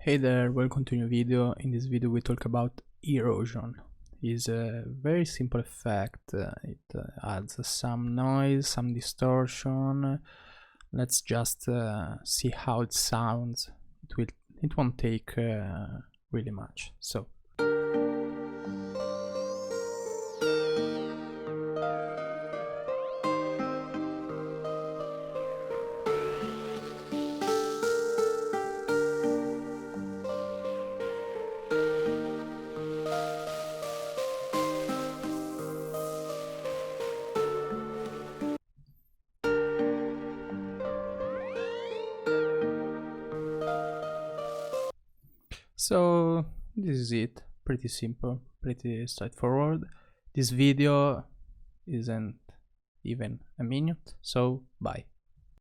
Hey there, welcome to a new video. In this video we talk about erosion. It's a very simple effect. It adds some noise, some distortion. Let's just see how it sounds. It won't take really much. So this is it. Pretty simple, pretty straightforward. This video isn't even a minute, so bye.